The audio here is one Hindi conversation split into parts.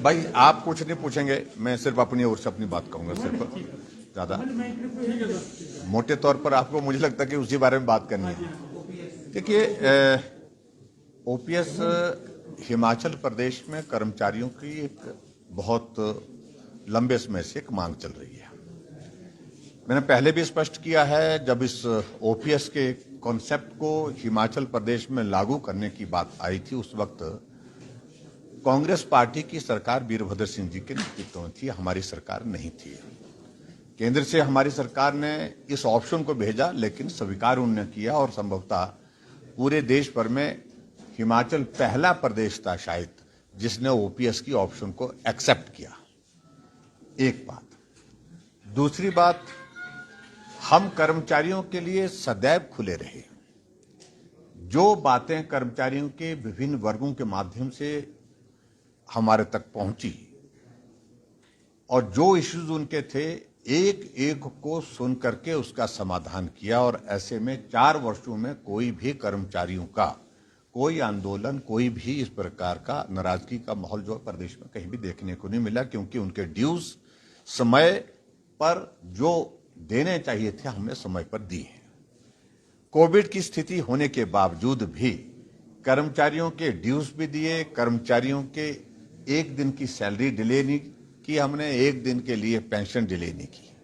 भाई आप कुछ नहीं पूछेंगे, मैं सिर्फ अपनी ओर से अपनी बात कहूंगा, सिर्फ ज्यादा मोटे तौर पर आपको मुझे लगता है कि उसी बारे में बात करनी है। देखिए, ओपीएस हिमाचल प्रदेश में कर्मचारियों की एक बहुत लंबे समय से एक मांग चल रही है। मैंने पहले भी स्पष्ट किया है, जब इस ओपीएस के कॉन्सेप्ट को हिमाचल प्रदेश में लागू करने की बात आई थी, उस वक्त कांग्रेस पार्टी की सरकार वीरभद्र सिंह जी के नेतृत्व में थी, हमारी सरकार नहीं थी। केंद्र से हमारी सरकार ने इस ऑप्शन को भेजा, लेकिन स्वीकार उन्होंने किया और संभवतः पूरे देश भर में हिमाचल पहला प्रदेश था शायद जिसने ओपीएस की ऑप्शन को एक्सेप्ट किया। एक बात। दूसरी बात, हम कर्मचारियों के लिए सदैव खुले रहे। जो बातें कर्मचारियों के विभिन्न वर्गों के माध्यम से हमारे तक पहुंची और जो इश्यूज उनके थे, एक एक को सुन करके उसका समाधान किया। और ऐसे में 4 वर्षों में कोई भी कर्मचारियों का कोई आंदोलन, कोई भी इस प्रकार का नाराजगी का माहौल जो प्रदेश में कहीं भी देखने को नहीं मिला, क्योंकि उनके ड्यूज समय पर जो देने चाहिए थे हमने समय पर दिए हैं। कोविड की स्थिति होने के बावजूद भी कर्मचारियों के ड्यूज भी दिए, कर्मचारियों के एक दिन की सैलरी डिले नहीं की हमने, एक दिन के लिए पेंशन डिले नहीं की।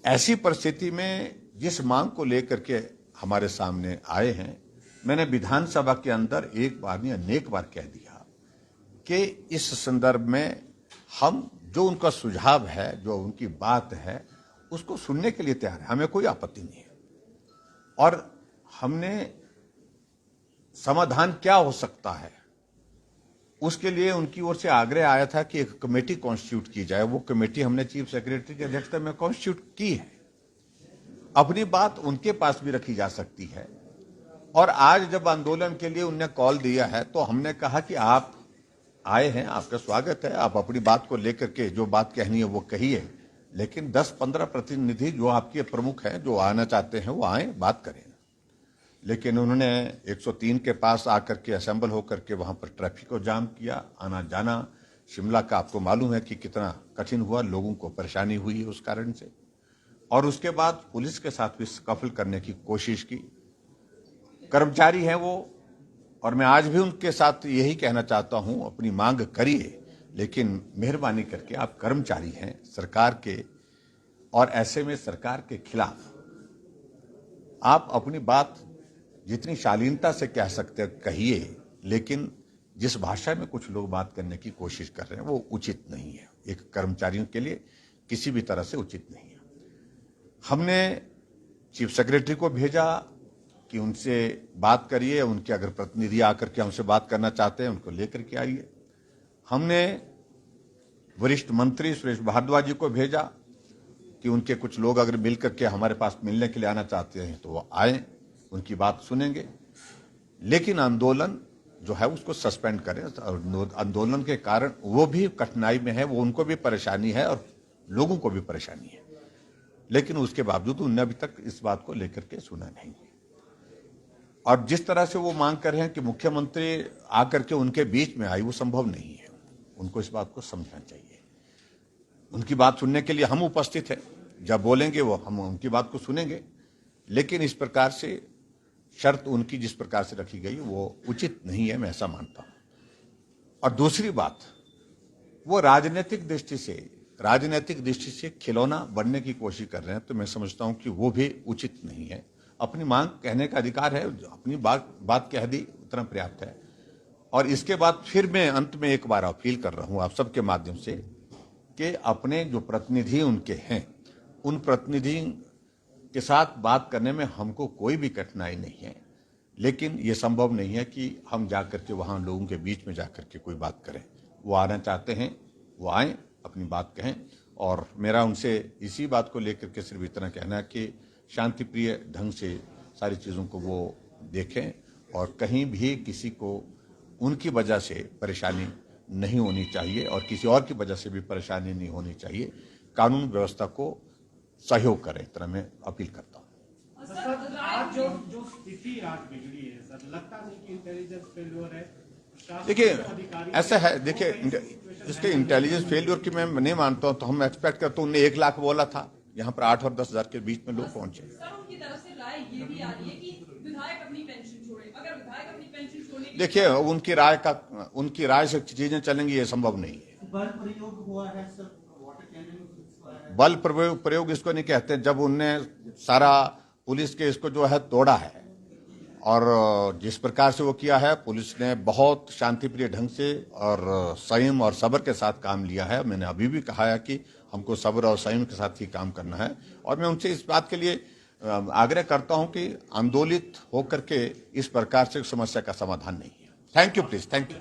ऐसी परिस्थिति में जिस मांग को लेकर के हमारे सामने आए हैं, मैंने विधानसभा के अंदर एक बार नहीं अनेक बार कह दिया कि इस संदर्भ में हम जो उनका सुझाव है, जो उनकी बात है, उसको सुनने के लिए तैयार है, हमें कोई आपत्ति नहीं है। और हमने समाधान क्या हो सकता है उसके लिए उनकी ओर से आग्रह आया था कि एक कमेटी कॉन्स्टिट्यूट की जाए। वो कमेटी हमने चीफ सेक्रेटरी की अध्यक्षता में कॉन्स्टिट्यूट की है। अपनी बात उनके पास भी रखी जा सकती है। और आज जब आंदोलन के लिए उन्होंने कॉल दिया है तो हमने कहा कि आप आए हैं, आपका स्वागत है, आप अपनी बात को लेकर के जो बात कहनी है वो कहिए, लेकिन 10-15 प्रतिनिधि जो आपके प्रमुख हैं, जो आना चाहते हैं, वो आए, बात करें। लेकिन उन्होंने 103 के पास आकर के असेंबल होकर के वहां पर ट्रैफिक को जाम किया। आना जाना शिमला का आपको मालूम है कि कितना कठिन हुआ, लोगों को परेशानी हुई उस कारण से। और उसके बाद पुलिस के साथ भी स्कफल करने की कोशिश की। कर्मचारी हैं वो, और मैं आज भी उनके साथ यही कहना चाहता हूं, अपनी मांग करिए, लेकिन मेहरबानी करके आप कर्मचारी हैं सरकार के, और ऐसे में सरकार के खिलाफ आप अपनी बात जितनी शालीनता से कह सकते हैं कहिए, लेकिन जिस भाषा में कुछ लोग बात करने की कोशिश कर रहे हैं वो उचित नहीं है, एक कर्मचारियों के लिए किसी भी तरह से उचित नहीं है। हमने चीफ सेक्रेटरी को भेजा कि उनसे बात करिए, उनके अगर प्रतिनिधि आकर के हमसे बात करना चाहते हैं उनको लेकर के आइए। हमने वरिष्ठ मंत्री सुरेश भारद्वाज जी को भेजा कि उनके कुछ लोग अगर मिलकर के हमारे पास मिलने के लिए आना चाहते हैं तो वो आए, उनकी बात सुनेंगे, लेकिन आंदोलन जो है उसको सस्पेंड करें। आंदोलन के कारण वो भी कठिनाई में है, वो उनको भी परेशानी है और लोगों को भी परेशानी है, लेकिन उसके बावजूद उन्होंने अभी तक इस बात को लेकर के सुना नहीं। और जिस तरह से वो मांग कर रहे हैं कि मुख्यमंत्री आकर के उनके बीच में आई, वो संभव नहीं है। उनको इस बात को समझना चाहिए। उनकी बात सुनने के लिए हम उपस्थित हैं, जब बोलेंगे वो हम उनकी बात को सुनेंगे, लेकिन इस प्रकार से शर्त उनकी जिस प्रकार से रखी गई वो उचित नहीं है, मैं ऐसा मानता हूं। और दूसरी बात, वो राजनीतिक दृष्टि से खिलौना बनने की कोशिश कर रहे हैं, तो मैं समझता हूं कि वो भी उचित नहीं है। अपनी मांग कहने का अधिकार है, अपनी बात कह दी उतना पर्याप्त है। और इसके बाद फिर मैं अंत में एक बार अपील कर रहा हूं आप सबके माध्यम से कि अपने जो प्रतिनिधि उनके हैं, उन प्रतिनिधि के साथ बात करने में हमको कोई भी कठिनाई नहीं है, लेकिन ये संभव नहीं है कि हम जाकर के वहाँ लोगों के बीच में जाकर के कोई बात करें। वो आना चाहते हैं वो आएँ, अपनी बात कहें। और मेरा उनसे इसी बात को लेकर के सिर्फ इतना कहना है कि शांति प्रिय ढंग से सारी चीज़ों को वो देखें और कहीं भी किसी को उनकी वजह से परेशानी नहीं होनी चाहिए और किसी और की वजह से भी परेशानी नहीं होनी चाहिए। कानून व्यवस्था को सहयोग करें, इतना मैं अपील करता हूँ। सर, आज जो स्थिति आज बिगड़ी है सर, लगता नहीं कि इंटेलिजेंस फेल्योर है? देखिए ऐसा है, देखिए इसके इंटेलिजेंस फेलियर की मैं नहीं मानता हूं, तो हम एक्सपेक्ट करते हैं। उनने 1 लाख बोला था, यहाँ पर 8 और 10 हजार के बीच में लोग पहुंचे। सर उनकी तरफ से राय ये भी आ रही है कि विधायक अपनी पेंशन छोड़े। अगर विधायक अपनी पेंशन छोड़ने, देखिए उनकी राय से चीजें चलेंगी, ये संभव नहीं है। बल प्रयोग हुआ है सर, वाटर कैनन। बल प्रयोग इसको नहीं कहते, जब उनने सारा पुलिस के इसको जो है तोड़ा है, और जिस प्रकार से वो किया है, पुलिस ने बहुत शांतिप्रिय ढंग से और संयम और सब्र के साथ काम लिया है। मैंने अभी भी कहा है कि हमको सब्र और संयम के साथ ही काम करना है, और मैं उनसे इस बात के लिए आग्रह करता हूं कि आंदोलित होकर के इस प्रकार से समस्या का समाधान नहीं है। Thank you please, thank you.